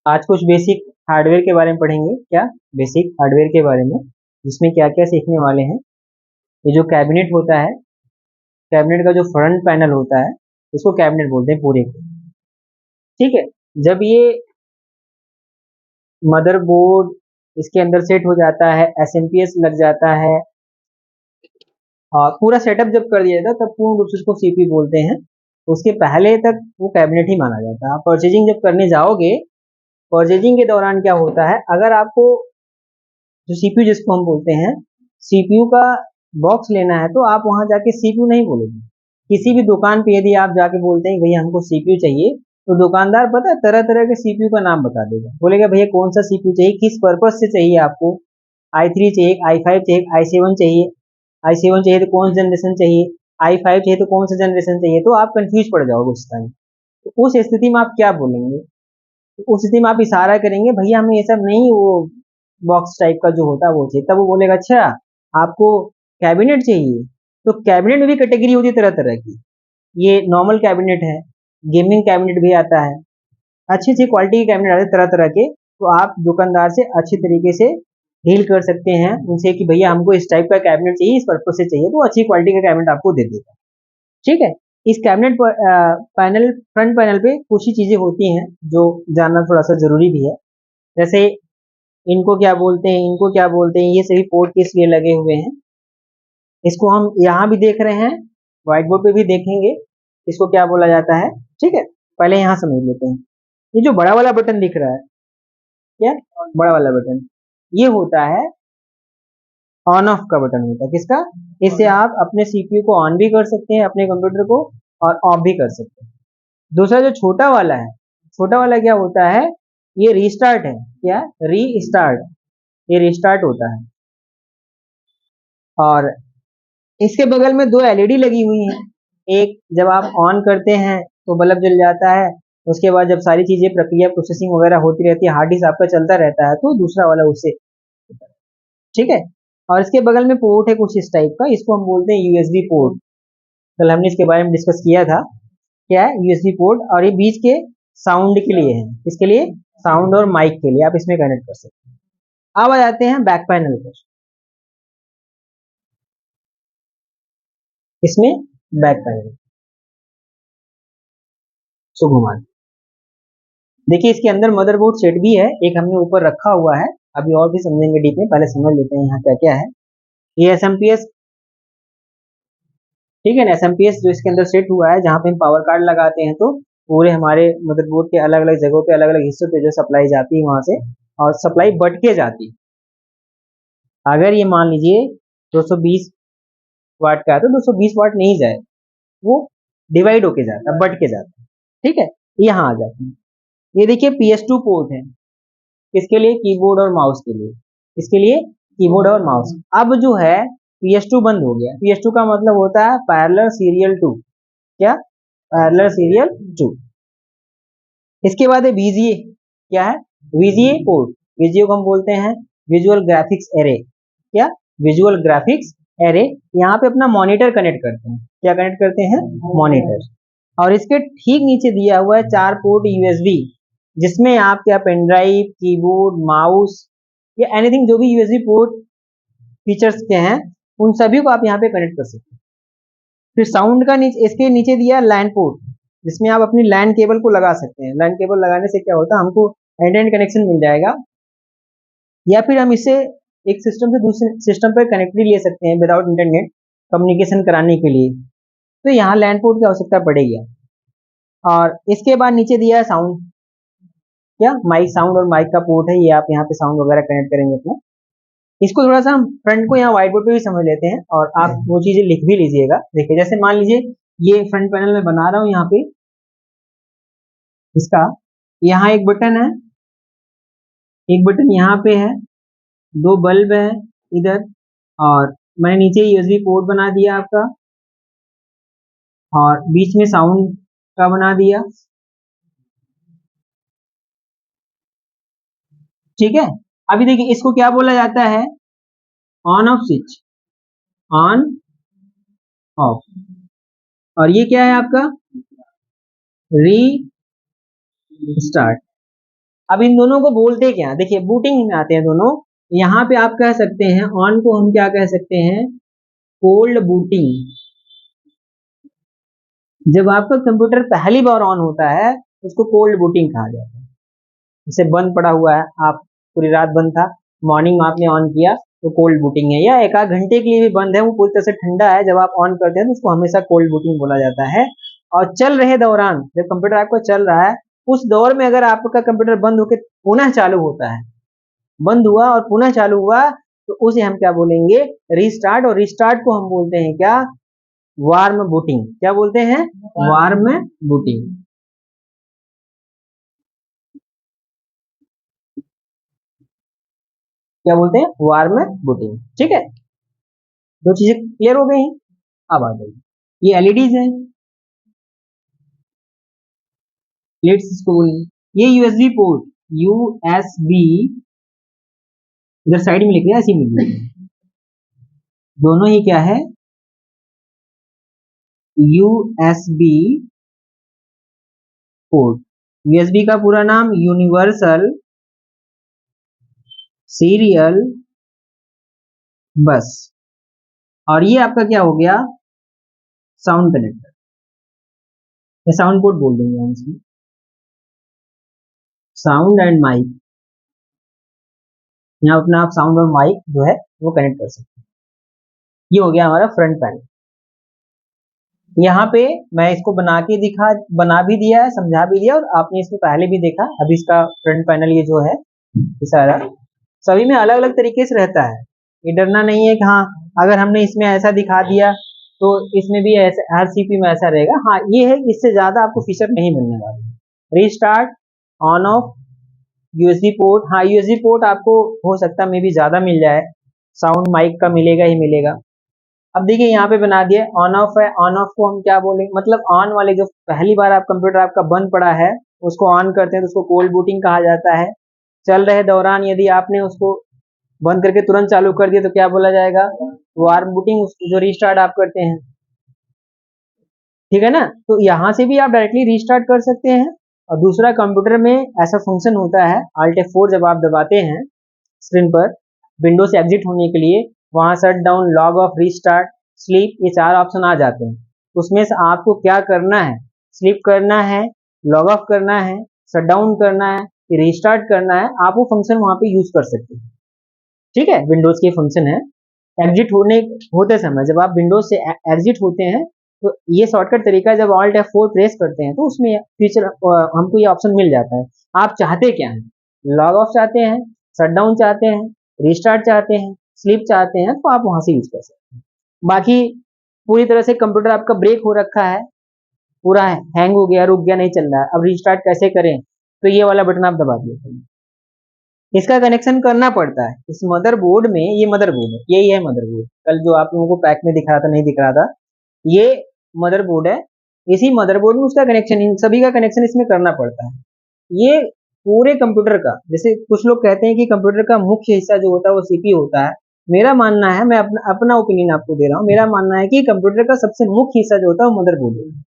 आज कुछ basic hardware के बारे में पढ़ेंगे। क्या? बेसिक हार्डवेयर के बारे में, जिसमें क्या क्या सीखने वाले हैं। ये जो कैबिनेट होता है, कैबिनेट का जो फ्रंट पैनल होता है, इसको कैबिनेट बोलते हैं पूरे को। ठीक है। जब ये मदरबोर्ड इसके अंदर सेट हो जाता है, एसएमपीएस लग जाता है और पूरा सेटअप जब कर दिया जाता है, तब पूर्ण रूप से उसको सीपी बोलते हैं। उसके पहले तक वो कैबिनेट ही माना जाता है। आप परचेजिंग जब करने जाओगे, परचेजिंग के दौरान क्या होता है, अगर आपको जो सीपीयू जिसको हम बोलते हैं, सीपीयू का बॉक्स लेना है, तो आप वहां जाके सीपीयू नहीं बोलोगे। किसी भी दुकान पे यदि आप जाके बोलते हैं भैया हमको सीपीयू चाहिए, तो दुकानदार पता है तरह तरह के सीपीयू का नाम बता देगा। बोलेगा भैया कौन सा सीपीयू चाहिए, किस पर्पज से चाहिए आपको, i3 चाहिए, i5 चाहिए, i7 चाहिए, i7 चाहिए तो कौन सा जनरेशन चाहिए, i5 चाहिए तो कौन सा जनरेशन चाहिए, तो आप कंफ्यूज पड़ जाओगे उस टाइम। तो उस स्थिति में आप क्या बोलेंगे? उस स्थिति में आप इशारा करेंगे भैया हमें ये सब नहीं, वो बॉक्स टाइप का जो होता है वो चाहिए। तब वो बोलेगा अच्छा आपको कैबिनेट चाहिए। तो कैबिनेट में भी कैटेगरी होती है तरह तरह की। ये नॉर्मल कैबिनेट है, गेमिंग कैबिनेट भी आता है, अच्छी अच्छी क्वालिटी के कैबिनेट आते हैं तरह तरह के। तो आप दुकानदार से अच्छी तरीके से डील कर सकते हैं उनसे कि भैया हमको इस टाइप का कैबिनेट चाहिए, इस पर्पज से चाहिए, तो अच्छी क्वालिटी का कैबिनेट आपको दे देगा। ठीक है। इस कैबिनेट पर पैनल, फ्रंट पैनल पे कुछ ही चीजें होती हैं जो जानना थोड़ा सा जरूरी भी है। जैसे इनको क्या बोलते हैं, इनको क्या बोलते हैं, ये सभी पोर्ट किस लिए लगे हुए हैं, इसको हम यहाँ भी देख रहे हैं, व्हाइट बोर्ड पे भी देखेंगे, इसको क्या बोला जाता है। ठीक है, पहले यहाँ समझ लेते हैं। ये जो बड़ा वाला बटन दिख रहा है, क्या बड़ा वाला बटन, ये होता है ऑन ऑफ का बटन होता है। किसका? इससे आप अपने सीपीयू को ऑन भी कर सकते हैं, अपने कंप्यूटर को, और ऑफ भी कर सकते हैं। दूसरा जो छोटा वाला है, छोटा वाला क्या होता है, ये रीस्टार्ट है। क्या? रीस्टार्ट, ये रीस्टार्ट होता है। और इसके बगल में दो एलईडी लगी हुई हैं। एक जब आप ऑन करते हैं तो बल्ब जल जाता है, उसके बाद जब सारी चीजें प्रक्रिया प्रोसेसिंग वगैरह होती रहती है, हार्ड डिस्क आपका चलता रहता है, तो दूसरा वाला उससे। ठीक है। और इसके बगल में पोर्ट है कुछ इस टाइप का, इसको हम बोलते हैं यूएसबी पोर्ट। कल हमने इसके बारे में डिस्कस किया था। क्या है? USB port. और ये बीच के साउंड के लिए है। किसके लिए? साउंड और माइक के लिए आप इसमें कनेक्ट कर सकते हैं। अब आ जाते हैं बैक पैनल पर। इसमें बैक पैनल सो घुमा दें। देखिए इसके अंदर मदरबोर्ड सेट भी है, एक हमने ऊपर रखा हुआ है। अभी और भी समझेंगे डीप में, पहले समझ लेते हैं यहाँ क्या क्या है। ये एसएमपीएस, ठीक है ना, एसएमपीएस जो इसके अंदर सेट हुआ है, जहाँ पे हम पावर कार्ड लगाते हैं, तो पूरे हमारे मदरबोर्ड के अलग अलग जगहों पे, अलग अलग हिस्सों पे जो सप्लाई जाती है वहां से, और सप्लाई बट के जाती है। अगर ये मान लीजिए 220 वाट का है, तो 220 वाट नहीं जाए, वो डिवाइड होके जाता है, बट के जाता है। ठीक है, यहाँ आ जाती है। ये देखिए PS2 पोर्ट है, किसके लिए? कीबोर्ड और माउस के लिए। इसके लिए कीबोर्ड और माउस। अब जो है PS2 बंद हो गया। PS2 का मतलब होता है पैरेलल सीरियल टू। क्या? Parallel serial to. इसके बाद है VGA। क्या है? VGA port. VGA को हम बोलते हैं विजुअल ग्राफिक्स एरे। क्या? Visual graphics array. यहाँ पे अपना मॉनिटर कनेक्ट करते हैं। क्या कनेक्ट करते हैं? मॉनिटर। और इसके ठीक नीचे दिया हुआ है 4 पोर्ट यूएसबी, जिसमें आप क्या पेन ड्राइव, कीबोर्ड, माउस या एनीथिंग जो भी यूएसबी पोर्ट फीचर्स के हैं, उन सभी को आप यहाँ पे कनेक्ट कर सकते हैं। फिर साउंड का नीचे, इसके नीचे दिया लैन पोर्ट, जिसमें आप अपनी लैन केबल को लगा सकते हैं। लैन केबल लगाने से क्या होता है, हमको एंड एंड कनेक्शन मिल जाएगा, या फिर हम इसे एक सिस्टम से दूसरे सिस्टम पर कनेक्टिविटी ले सकते हैं विदाउट इंटरनेट कम्युनिकेशन कराने के लिए। तो यहाँ लैन पोर्ट की आवश्यकता पड़ेगी। और इसके बाद नीचे दिया है साउंड। क्या? माइक, साउंड और माइक का पोर्ट है, ये आप यहाँ पे साउंड वगैरह कनेक्ट करेंगे अपना। इसको थोड़ा सा हम फ्रंट को यहाँ व्हाइट बोर्ड पे भी समझ लेते हैं, और आप वो चीजें लिख भी लीजिएगा। देखिए जैसे मान लीजिए ये फ्रंट पैनल में बना रहा हूँ, यहाँ पे इसका, यहाँ एक बटन है, एक बटन यहाँ पे है, दो बल्ब है इधर, और मैंने नीचे यूएसबी पोर्ट बना दिया आपका, और बीच में साउंड का बना दिया। ठीक है। अभी देखिए इसको क्या बोला जाता है, on off switch, on off. और ये क्या है आपका? री स्टार्ट। अब इन दोनों को बोलते क्या, देखिए बूटिंग में आते हैं दोनों। यहाँ पे आप कह सकते हैं ऑन को हम क्या कह सकते हैं, कोल्ड बूटिंग। जब आपका कंप्यूटर पहली बार ऑन होता है उसको कोल्ड बूटिंग कहा जाता है। जैसे बंद पड़ा हुआ है, आप पूरी रात बंद था, मॉर्निंग में आपने ऑन किया तो कोल्ड बूटिंग है। या एक आध घंटे के लिए भी बंद है, वो पूरी तरह से ठंडा है, जब आप ऑन करते हैं तो उसको हमेशा कोल्ड बूटिंग बोला जाता है। और चल रहे दौरान, जब कंप्यूटर आपका चल रहा है उस दौर में अगर आपका कंप्यूटर बंद होकर पुनः चालू होता है, बंद हुआ और पुनः चालू हुआ, तो उसे हम क्या बोलेंगे, रीस्टार्ट। और रीस्टार्ट को हम बोलते हैं क्या, वार्म बूटिंग। क्या बोलते हैं, वार्म बूटिंग। क्या बोलते हैं, वार्म बूटिंग। ठीक है, दो चीजें क्लियर हो गई हैं। अब आ जाइए, ये एलईडीज हैं, प्लेट्स इसको बोलेंगे। ये यूएसबी पोर्ट, यूएसबी इधर साइड में लिख लिया, ऐसे में लिख लिया। दोनों ही क्या है, यूएसबी पोर्ट। यूएसबी का पूरा नाम यूनिवर्सल सीरियल बस। और ये आपका क्या हो गया, साउंड कनेक्टर, ये साउंड पोर्ट बोल देंगे हम इसमें, साउंड एंड माइक। यहाँ अपना आप साउंड और माइक जो है वो कनेक्ट कर सकते हैं। ये हो गया हमारा फ्रंट पैनल। यहाँ पे मैं इसको बना भी दिया है, समझा भी दिया, और आपने इसको पहले भी देखा। अभी इसका फ्रंट पैनल ये जो है ये सारा सभी में अलग अलग तरीके से रहता है। ये डरना नहीं है कि हाँ अगर हमने इसमें ऐसा दिखा दिया तो इसमें भी ऐसा, हर सीपी में ऐसा रहेगा। हाँ ये है, इससे ज्यादा आपको फीचर नहीं मिलने वाले। Restart, on off, USB port. हाँ यूएसबी पोर्ट आपको हो सकता है मे भी ज्यादा मिल जाए, साउंड माइक का मिलेगा ही मिलेगा। अब देखिए यहाँ पे बना दिए ऑन ऑफ है। ऑन ऑफ को हम क्या बोलेंगे, मतलब ऑन वाले जो पहली बार आप कंप्यूटर आपका बंद पड़ा है उसको ऑन करते हैं तो उसको कोल्ड बूटिंग कहा जाता है। चल रहे दौरान यदि आपने उसको बंद करके तुरंत चालू कर दिया तो क्या बोला जाएगा, वार्म बूटिंग, जो रीस्टार्ट आप करते हैं। ठीक है ना, तो यहाँ से भी आप डायरेक्टली रीस्टार्ट कर सकते हैं। और दूसरा, कंप्यूटर में ऐसा फंक्शन होता है, Alt F4 जब आप दबाते हैं स्क्रीन पर विंडो से एग्जिट होने के लिए, वहां shut down, log of, restart, sleep, ये चार ऑप्शन आ जाते हैं। उसमें से आपको क्या करना है, स्लीप करना है, लॉग ऑफ करना है, शट डाउन करना है, रीस्टार्ट करना है, आप वो फंक्शन वहां पे यूज कर सकते हैं। ठीक है, विंडोज के फंक्शन है। एग्जिट होते समय जब आप विंडोज से एग्जिट होते हैं तो ये शॉर्टकट तरीका है, जब Alt F4 प्रेस करते हैं तो उसमें फीचर हमको ये ऑप्शन मिल जाता है। आप चाहते क्या हैं, लॉग ऑफ चाहते हैं, शट डाउन चाहते हैं, रीस्टार्ट चाहते हैं, स्लीप चाहते हैं, तो आप वहां से यूज कर सकते हैं। बाकी पूरी तरह से कंप्यूटर आपका ब्रेक हो रखा है, पूरा हैंग हो गया, रुक गया, नहीं चल रहा है, अब रीस्टार्ट कैसे करें, तो ये वाला बटन आप दबा दिए। इसका कनेक्शन करना पड़ता है इस मदरबोर्ड में। ये मदरबोर्ड है, यही है मदरबोर्ड, कल जो आप लोगों को पैक में दिख रहा था, नहीं दिख रहा था, ये मदरबोर्ड है। इसी मदरबोर्ड में उसका कनेक्शन, इन सभी का कनेक्शन इसमें करना पड़ता है। ये पूरे कंप्यूटर का, जैसे कुछ लोग कहते हैं कि कंप्यूटर का मुख्य हिस्सा जो होता है वो सीपीयू होता है। मेरा मानना है, मैं अपना ओपिनियन आपको दे रहा हूँ, मेरा मानना है कि कंप्यूटर का सबसे मुख्य हिस्सा जो होता है वो मदरबोर्ड है।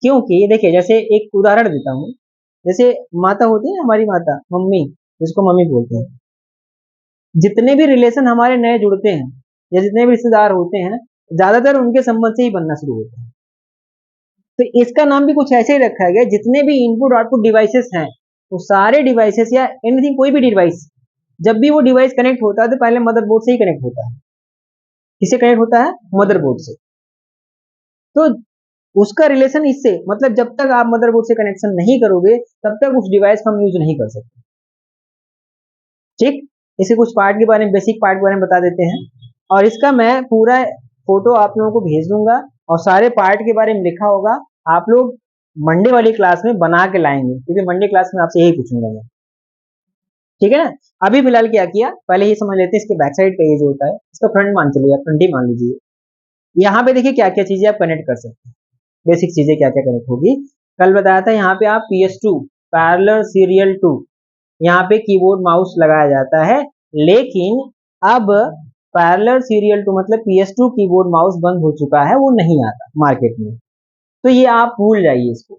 क्योंकि देखिए, जैसे एक उदाहरण देता हूँ, जैसे माता होती है, हमारी माता, मम्मी, जिसको मम्मी बोलते हैं, जितने भी रिलेशन हमारे नए जुड़ते हैं या जितने भी रिश्तेदार होते हैं, ज्यादातर उनके संबंध से ही बनना शुरू होते हैं। तो इसका नाम भी कुछ ऐसे ही रखा गया, जितने भी इनपुट आउटपुट डिवाइसेस हैं, तो सारे डिवाइसेस या एनीथिंग, कोई भी डिवाइस, जब भी वो डिवाइस कनेक्ट होता है तो पहले मदरबोर्ड से ही कनेक्ट होता है। किससे कनेक्ट होता है, मदरबोर्ड से। तो उसका रिलेशन इससे, मतलब जब तक आप मदरबोर्ड से कनेक्शन नहीं करोगे तब तक उस डिवाइस का हम यूज नहीं कर सकते। ठीक, इसे कुछ पार्ट के बारे में, बेसिक पार्ट के बारे में बता देते हैं, और इसका मैं पूरा फोटो आप लोगों को भेज दूंगा और सारे पार्ट के बारे में लिखा होगा। आप लोग मंडे वाली क्लास में बना के लाएंगे, क्योंकि मंडे क्लास में आपसे यही पूछूंगा मैं। ठीक है ना, अभी फिलहाल क्या किया, पहले ये समझ लेते हैं इसके बैक साइड का ये जो होता है, इसका फ्रंट मान चलिए, फ्रंट ही मान लीजिए। यहाँ पे देखिए क्या क्या चीजें आप कनेक्ट कर सकते हैं, बेसिक चीजें क्या क्या कनेक्ट होगी। कल बताया था, यहाँ पे आप PS2 पैरेलल सीरियल 2, यहाँ पे कीबोर्ड माउस लगाया जाता है। लेकिन अब पैरेलल सीरियल 2 मतलब PS2 कीबोर्ड माउस बंद हो चुका है, वो नहीं आता मार्केट में। तो ये आप भूल जाइए, इसको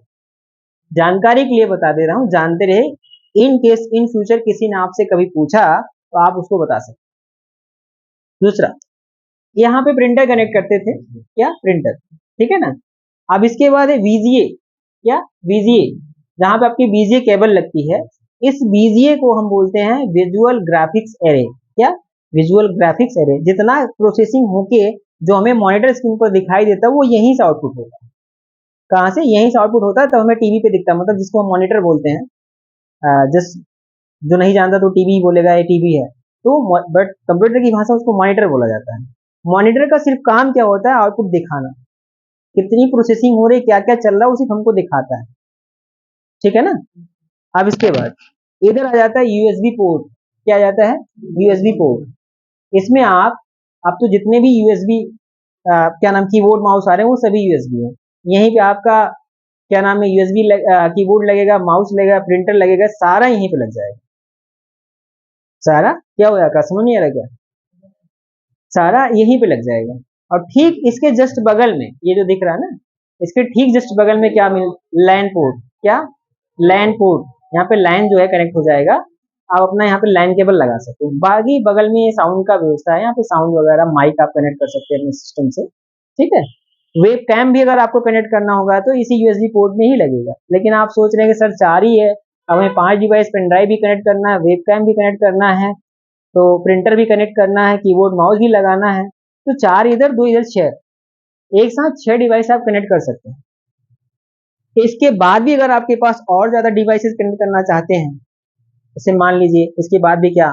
जानकारी के लिए बता दे रहा हूँ, जानते रहे इन केस इन फ्यूचर किसी ने आपसे कभी पूछा तो आप उसको बता सकते। दूसरा, यहाँ पे प्रिंटर कनेक्ट करते थे, क्या प्रिंटर, ठीक है ना। अब इसके बाद है वीजीए, क्या वीजीए, जहां पे आपकी वीजीए केबल लगती है। इस वीजीए को हम बोलते हैं विजुअल ग्राफिक्स एरे, क्या विजुअल ग्राफिक्स एरे। जितना प्रोसेसिंग होके जो हमें मॉनिटर स्क्रीन पर दिखाई देता है वो यहीं से आउटपुट होता है। कहाँ से, यहीं से आउटपुट होता है, तो हमें टीवी पे दिखता है, मतलब जिसको हम मॉनिटर बोलते हैं। जस्ट जो नहीं जानता तो टीवी बोलेगा ये टीवी है, तो बट कंप्यूटर की भाषा उसको मॉनिटर बोला जाता है। मॉनिटर का सिर्फ काम क्या होता है, आउटपुट दिखाना, कितनी प्रोसेसिंग हो रही है, क्या क्या चल रहा है, उसी हमको दिखाता है, ठीक है ना। अब इसके बाद इधर आ जाता है यूएसबी पोर्ट, क्या आ जाता है यूएसबी पोर्ट। इसमें आप तो जितने भी यूएसबी क्या नाम कीबोर्ड माउस आ रहे हैं वो सभी यूएसबी है। यहीं पे आपका क्या नाम है यूएसबी कीबोर्ड लगेगा, माउस लगेगा, प्रिंटर लगेगा, सारा यहीं पे लग जाएगा। सारा क्या हो जाएगा, समझ नहीं आ रहा क्या, सारा यहीं पे लग जाएगा। और ठीक इसके जस्ट बगल में ये जो दिख रहा है ना, इसके ठीक जस्ट बगल में क्या मिल, लैन पोर्ट, क्या लैन पोर्ट, यहाँ पे लाइन जो है कनेक्ट हो जाएगा। आप अपना यहाँ पे लाइन केबल लगा सकते हो। बाकी बगल में साउंड का व्यवस्था है, यहाँ पे साउंड वगैरह माइक आप कनेक्ट कर सकते हैं अपने सिस्टम से, ठीक है। वेब कैम भी अगर आपको कनेक्ट करना होगा तो इसी यूएसबी पोर्ट में ही लगेगा। लेकिन आप सोच रहे हैं कि सर 4 ही है, अब हमें 5 डिवाइस, पेन ड्राइव भी कनेक्ट करना है, वेब कैम भी कनेक्ट करना है, तो प्रिंटर भी कनेक्ट करना है, कीबोर्ड माउस भी लगाना है, तो 4 इधर 2 इधर 6, एक साथ 6 डिवाइस आप कनेक्ट कर सकते हैं। इसके बाद भी अगर आपके पास और ज्यादा डिवाइसेस कनेक्ट करना चाहते हैं, जैसे मान लीजिए इसके बाद भी क्या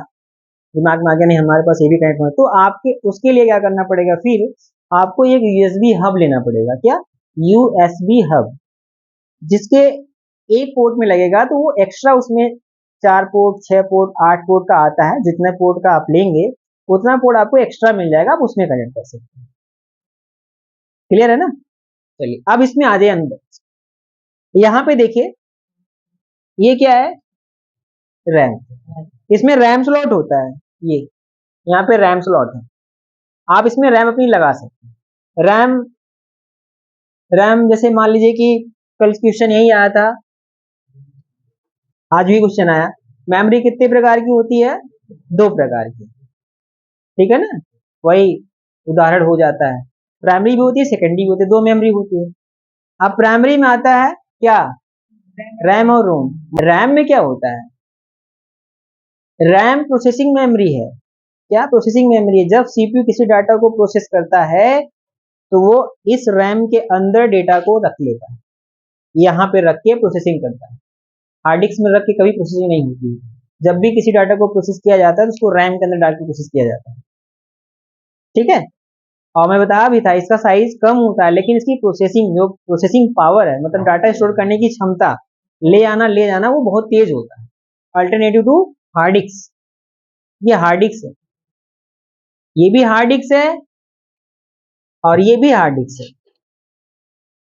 दिमाग में आ गया, नहीं हमारे पास ये भी कनेक्ट होना, तो आपके उसके लिए क्या करना पड़ेगा, फिर आपको एक यूएसबी हब लेना पड़ेगा, क्या यूएसबी हब, जिसके एक पोर्ट में लगेगा तो वो एक्स्ट्रा उसमें 4 पोर्ट 6 पोर्ट 8 पोर्ट का आता है, जितने पोर्ट का आप लेंगे उतना पोर्ट आपको एक्स्ट्रा मिल जाएगा, आप उसमें कनेक्ट कर सकते हैं। क्लियर है ना। चलिए अब इसमें आ जाए अंदर, यहाँ पे देखिए ये क्या है, रैम। इसमें रैम स्लॉट होता है, ये यहाँ पे रैम स्लॉट है, आप इसमें रैम अपनी लगा सकते हैं। रैम रैम जैसे मान लीजिए कि कल क्वेश्चन यही आया था, आज भी क्वेश्चन आया, मेमोरी कितने प्रकार की होती है, 2 प्रकार की, ठीक है ना। वही उदाहरण हो जाता है, प्राइमरी भी होती है, सेकेंडरी भी होती है, 2 मेमोरी होती है। अब प्राइमरी में आता है क्या, रैम और रोम। रैम में क्या होता है, रैम प्रोसेसिंग मेमोरी है, क्या प्रोसेसिंग मेमोरी है। जब सीपीयू किसी डाटा को प्रोसेस करता है तो वो इस रैम के अंदर डेटा को रख लेता है, यहाँ पे रख के प्रोसेसिंग करता है। हार्ड डिस्क में रख के कभी प्रोसेसिंग नहीं होती। जब भी किसी डाटा को प्रोसेस किया जाता है तो उसको रैम के अंदर डाल के प्रोसेस किया जाता है, ठीक है। और मैं बताया भी था इसका साइज कम होता है, लेकिन इसकी प्रोसेसिंग जो प्रोसेसिंग पावर है, मतलब डाटा स्टोर करने की क्षमता, ले जाना वो बहुत तेज होता है, अल्टरनेटिव टू हार्ड डिस्क। ये हार्ड डिस्क है, ये भी हार्ड डिस्क है और ये भी हार्ड डिस्क है,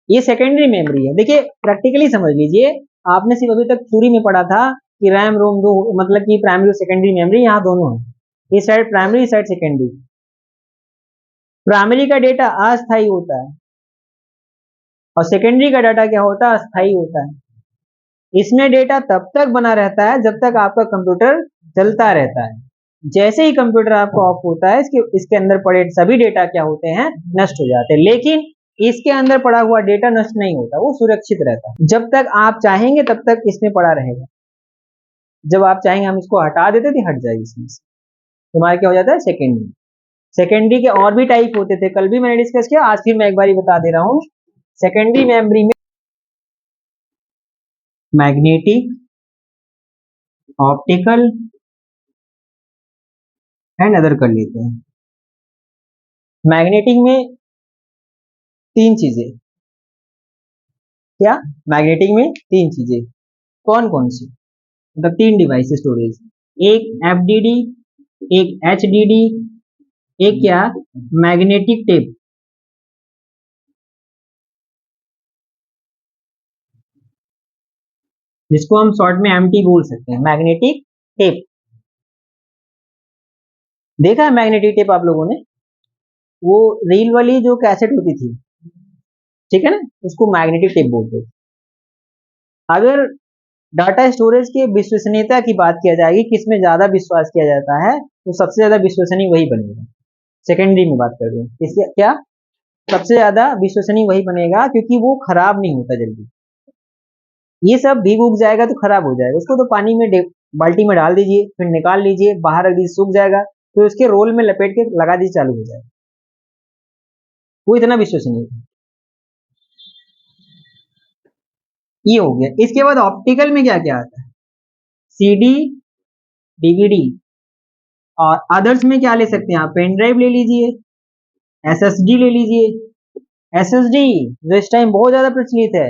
ये सेकेंडरी मेमोरी है। देखिए प्रैक्टिकली समझ लीजिए, आपने सिर्फ अभी तक थ्योरी में पढ़ा था कि रैम रोम दो, मतलब कि प्राइमरी और सेकेंडरी मेमोरी यहाँ दोनों है, इस साइड प्राइमरी इस साइड सेकेंडरी। प्राइमरी का डेटा अस्थायी होता है और सेकेंडरी का डाटा क्या होता है, अस्थायी होता है। इसमें डेटा तब तक बना रहता है जब तक आपका कंप्यूटर चलता रहता है। जैसे ही कंप्यूटर आपका ऑफ होता है, इसके अंदर पड़े सभी डेटा क्या होते हैं, नष्ट हो जाते हैं। लेकिन इसके अंदर पड़ा हुआ डेटा नष्ट नहीं होता, वो सुरक्षित रहता है। जब तक आप चाहेंगे तब तक इसमें पड़ा रहेगा, जब आप चाहेंगे हम इसको हटा देते थे, हट जाएगी इसमें से, तुम्हारा क्या हो जाता है, सेकेंडरी। सेकेंडरी के और भी टाइप होते थे, कल भी मैंने डिस्कस किया, आज फिर मैं एक बार बता दे रहा हूँ। सेकेंडरी मेमोरी में मैग्नेटिक, ऑप्टिकल एंड अदर कर लेते हैं। मैग्नेटिक में 3 चीजें, क्या मैग्नेटिक में 3 चीजें, कौन कौन सी, मतलब 3 डिवाइस स्टोरेज, एक एफडीडी, एक एचडीडी, एक क्या मैग्नेटिक टेप। जिसको हम शॉर्ट में एमटी बोल सकते हैं, मैग्नेटिक टेप। देखा है मैग्नेटिक टेप आप लोगों ने, वो रील वाली जो कैसेट होती थी, ठीक है ना, उसको मैग्नेटिक टेप बोलते थे। अगर डाटा स्टोरेज की विश्वसनीयता की बात किया जाएगी, किसमें ज्यादा विश्वास किया जाता है, तो सबसे ज्यादा विश्वसनीय वही बनेगा। सेकेंडरी में बात कर रहे हैं किसके, क्या सबसे ज्यादा विश्वसनीय वही बनेगा, क्योंकि वो खराब नहीं होता जल्दी। ये सब भीग उग जाएगा तो खराब हो जाएगा, उसको तो पानी में बाल्टी में डाल दीजिए, फिर निकाल लीजिए, बाहर रख दीजिए, सूख जाएगा, तो उसके रोल में लपेट के लगा दीजिए, चालू हो जाएगा। वो इतना विश्वसनीय है। ये हो गया। इसके बाद ऑप्टिकल में क्या क्या आता है, सीडी, डीवीडी, और अदर्स में क्या ले सकते हैं आप, पेन ड्राइव ले लीजिए, एसएसडी ले लीजिए। एसएसडी जो इस टाइम बहुत ज्यादा प्रचलित है,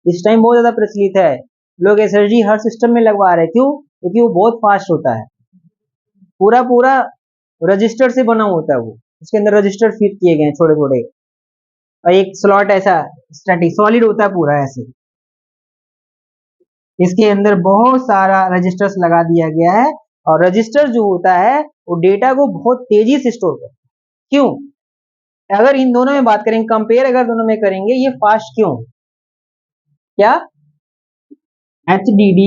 इस टाइम बहुत ज्यादा प्रचलित है, लोग एसएसडी हर सिस्टम में लगवा रहे हैं। क्यों? क्योंकि वो बहुत फास्ट होता है, पूरा पूरा रजिस्टर से बना होता है, वो उसके अंदर रजिस्टर फिट किए गए हैं छोटे छोटे, और एक स्लॉट ऐसा स्टैटिक सॉलिड होता है पूरा ऐसे, इसके अंदर बहुत सारा रजिस्टर्स लगा दिया गया है, और रजिस्टर जो होता है वो डेटा को बहुत तेजी से स्टोर करता है। क्यों? अगर इन दोनों में बात करेंगे, कंपेयर अगर दोनों में करेंगे, ये फास्ट क्यों, क्या HDD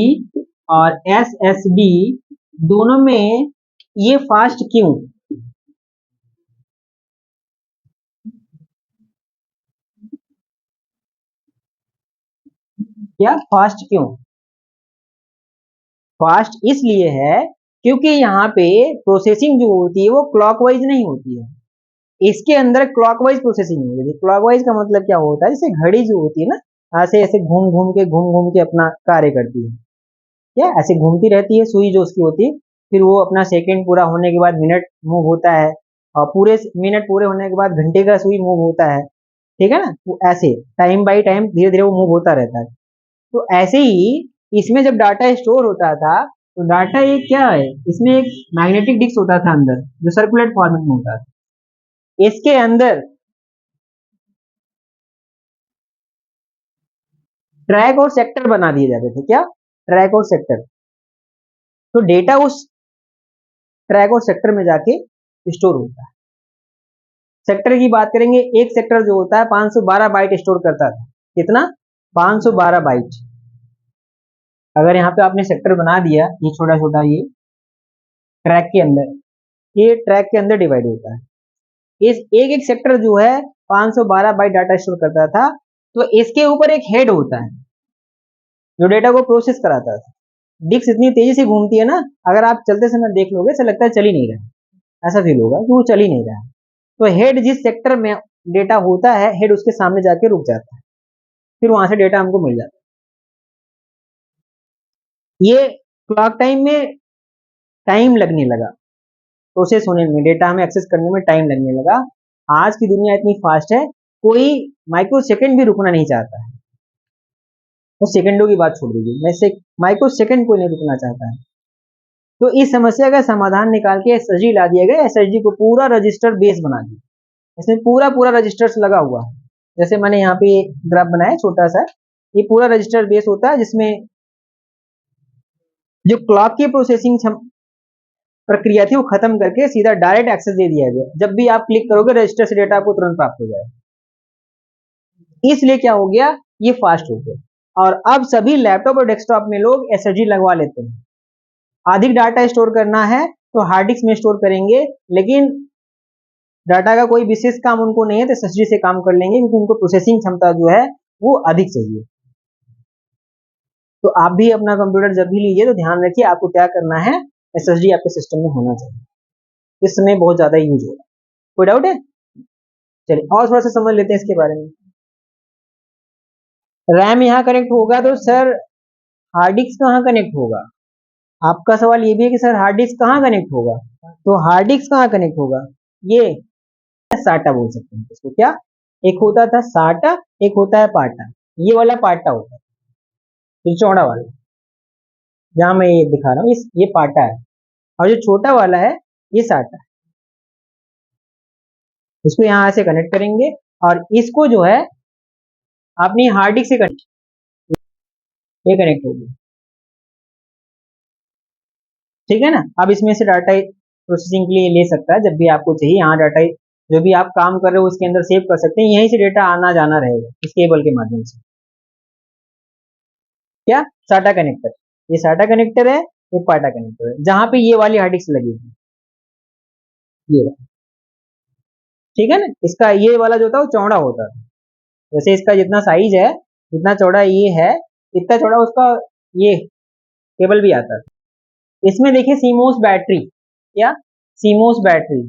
और SSD दोनों में ये फास्ट क्यों, क्या फास्ट क्यों? फास्ट इसलिए है क्योंकि यहाँ पे प्रोसेसिंग जो होती है वो क्लॉकवाइज नहीं होती है, इसके अंदर क्लॉकवाइज प्रोसेसिंग होती है। क्लॉकवाइज का मतलब क्या होता है, जैसे घड़ी जो होती है ना, ऐसे ऐसे घूम घूम के अपना कार्य करती है, क्या ऐसे घूमती रहती है सुई जो उसकी होती है, फिर वो अपना सेकंड पूरा होने के बाद मिनट मूव होता है, और पूरे मिनट पूरे होने के बाद घंटे का सुई मूव होता है, ठीक है ना, वो ऐसे टाइम बाई टाइम धीरे धीरे वो मूव होता रहता है। तो ऐसे ही इसमें जब डाटा स्टोर होता था, तो डाटा ये क्या है, इसमें एक मैग्नेटिक डिस्क होता था अंदर, जो सर्कुलेट फॉर्मेट में होता था, इसके अंदर ट्रैक और सेक्टर बना दिए जाते थे, क्या ट्रैक और सेक्टर, तो डेटा उस ट्रैक और सेक्टर में जाके स्टोर होता है। सेक्टर की बात करेंगे, एक सेक्टर जो होता है 512 बाइट स्टोर करता था, कितना, 512 बाइट। अगर यहाँ पे आपने सेक्टर बना दिया, ये छोटा छोटा, ये ट्रैक के अंदर, ये ट्रैक के अंदर डिवाइड होता है, इस एक एक सेक्टर जो है 512 बाइट डाटा स्टोर करता था, तो इसके ऊपर एक हेड होता है जो डेटा को प्रोसेस कराता था। डिस्क इतनी तेजी से घूमती है ना, अगर आप चलते समय देख लोगे ऐसा लगता है चल ही नहीं रहा, ऐसा फील होगा कि वो चल ही नहीं रहा। तो हेड जिस सेक्टर में डेटा होता है, हेड उसके सामने जाके रुक जाता है, फिर वहां से डेटा हमको मिल जाता है। ये क्लॉक टाइम में टाइम लगने लगा, प्रोसेस होने में, डेटा हमें एक्सेस करने में टाइम लगने लगा। आज की दुनिया इतनी फास्ट है, कोई माइक्रो सेकंड भी रुकना नहीं चाहता है, तो सेकंडों की बात छोड़ दीजिए, वैसे माइक्रो सेकंड कोई नहीं रुकना चाहता है। तो इस समस्या का समाधान निकाल के एसएसडी ला दिया गया, एसएसडी को पूरा रजिस्टर बेस बना दिया, इसमें पूरा पूरा रजिस्टर्स लगा हुआ है, जैसे मैंने यहाँ पे ग्राफ बनाया छोटा सा, ये पूरा रजिस्टर बेस होता है, जिसमें जो क्लॉक की प्रोसेसिंग प्रक्रिया थी वो खत्म करके सीधा डायरेक्ट एक्सेस दे दिया गया, जब भी आप क्लिक करोगे रजिस्टर से डेटा आपको तुरंत प्राप्त हो जाएगा। इसलिए क्या हो गया, ये फास्ट हो गया, और अब सभी लैपटॉप और डेस्कटॉप में लोग एसएसडी लगवा लेते हैं। अधिक डाटा स्टोर करना है तो हार्ड डिस्क में स्टोर करेंगे, लेकिन डाटा का कोई विशेष काम उनको नहीं है तो एसएसडी से काम कर लेंगे, क्योंकि उनको प्रोसेसिंग क्षमता जो है वो अधिक चाहिए। तो आप भी अपना कंप्यूटर जब भी लीजिए तो ध्यान रखिए आपको क्या करना है, एसएसडी आपके सिस्टम में होना चाहिए, इस समय बहुत ज्यादा यूज हो रहा है। कोई डाउट है? चलिए और थोड़ा सा समझ लेते हैं इसके बारे में। रैम यहाँ कनेक्ट होगा तो सर हार्ड डिस्क कहाँ कनेक्ट होगा, आपका सवाल ये भी है कि सर हार्ड डिस्क कहाँ कनेक्ट होगा, तो हार्ड डिस्क कहाँ कनेक्ट होगा, ये साटा बोल सकते हैं इसको, क्या एक होता था साटा, एक होता है पाटा, ये वाला पाटा होता है, ये चौड़ा वाला जहां मैं ये दिखा रहा हूँ, ये पाटा है, और जो छोटा वाला है ये साटा है। इसको यहाँ से कनेक्ट करेंगे, और इसको जो है अपनी हार्ड डिस्क से कनेक्ट, ये कनेक्ट हो गया, ठीक है ना। अब इसमें से डाटा प्रोसेसिंग के लिए ले सकता है, जब भी आपको चाहिए, यहाँ डाटा जो भी आप काम कर रहे हो उसके अंदर सेव कर सकते हैं, यहीं से डेटा आना जाना रहेगा इस केबल के माध्यम से। क्या, साटा कनेक्टर। ये साटा कनेक्टर है, ये पाटा कनेक्टर है, जहां पे ये वाली हार्ड डिस्क लगी है, ये, ठीक है ना। इसका ये वाला जो था वो चौड़ा होता है, जैसे इसका जितना साइज है, जितना चौड़ा ये है, इतना चौड़ा उसका ये केबल भी आता है। इसमें देखिए सीमोस बैटरी, क्या, सीमोस बैटरी,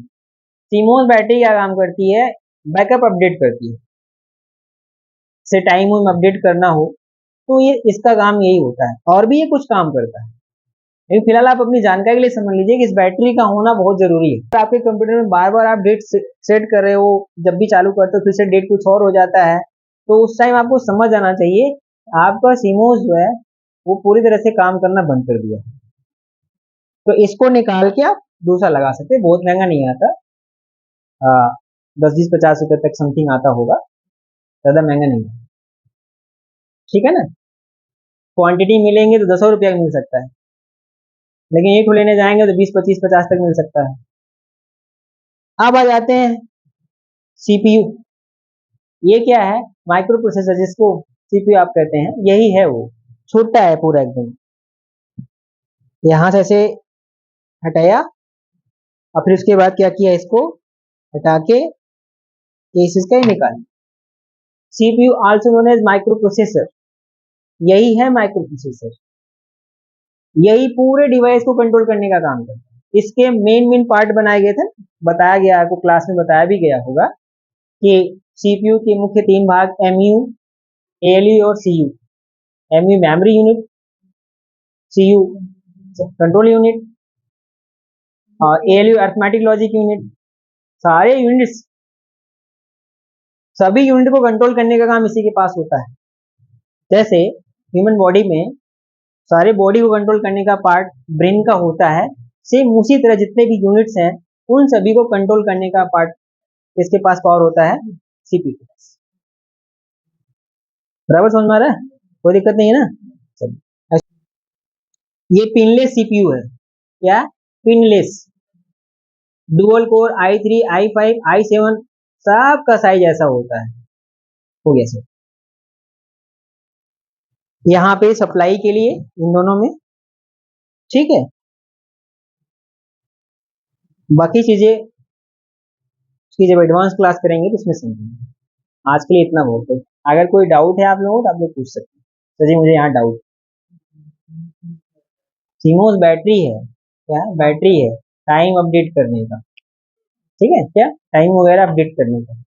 सीमोस बैटरी क्या काम करती है, बैकअप अपडेट करती है, से टाइम में अपडेट करना हो तो ये इसका काम यही होता है, और भी ये कुछ काम करता है, लेकिन फिलहाल आप अपनी जानकारी के लिए समझ लीजिए कि इस बैटरी का होना बहुत जरूरी है। तो आपके कंप्यूटर में बार बार आप डेट सेट कर रहे हो, जब भी चालू करते हो फिर से डेट कुछ और हो जाता है, तो उस टाइम आपको समझ आना चाहिए आपका सीमोस जो है वो पूरी तरह से काम करना बंद कर दिया। तो इसको निकाल के आप दूसरा लगा सकते हैं, बहुत महंगा नहीं आता, 10-20-50 रुपए तक समथिंग आता होगा, ज्यादा महंगा नहीं है, ठीक है ना। क्वांटिटी मिलेंगे तो 10 रुपया मिल सकता है, लेकिन एक लेने जाएंगे तो 20-25-50 तक मिल सकता है। अब आ जाते हैं सीपीयू। ये क्या है, माइक्रो प्रोसेसर, जिसको सीपीयू आप कहते हैं, यही है वो, छोटा है पूरा एकदम, यहां से ऐसे हटाया और फिर उसके बाद क्या किया, इसको हटा के केसेस का ही निकाल। CPU also known as microprocessor, यही है माइक्रो प्रोसेसर, यही पूरे डिवाइस को कंट्रोल करने का काम करता है। इसके मेन पार्ट बनाए गए थे, बताया गया, आपको क्लास में बताया भी गया होगा कि सीपीयू के मुख्य 3 भाग, एमयू, एएलयू और CU. MU memory unit, CU control unit और एएलयू अरिथमेटिक लॉजिक यूनिट। सारे यूनिट्स, सभी यूनिट को कंट्रोल करने का काम इसी के पास होता है। जैसे ह्यूमन बॉडी में सारे बॉडी को कंट्रोल करने का पार्ट ब्रेन का होता है, सेम उसी तरह जितने भी यूनिट्स हैं उन सभी को कंट्रोल करने का पार्ट किसके पास पावर होता है, सीपीयू के पास। बराबर समझ में आ रहा है, कोई दिक्कत नहीं है ना। चलिए, ये पिनलेस सीपीयू है, क्या, pinless, dual core i3 i5 i7, सबका साइज ऐसा होता है, हो गया सर। यहाँ पे सप्लाई के लिए इन दोनों में, ठीक है, बाकी चीजें उसकी जब एडवांस क्लास करेंगे तो उसमें समझेंगे। आज के लिए इतना बहुत है, अगर कोई डाउट है आप लोगों को तो आप लोग पूछ सकते हैं। तो जी मुझे यहाँ डाउट, सीमोस बैटरी है, क्या बैटरी है, टाइम अपडेट करने का, ठीक है, क्या टाइम वगैरह अपडेट करने का।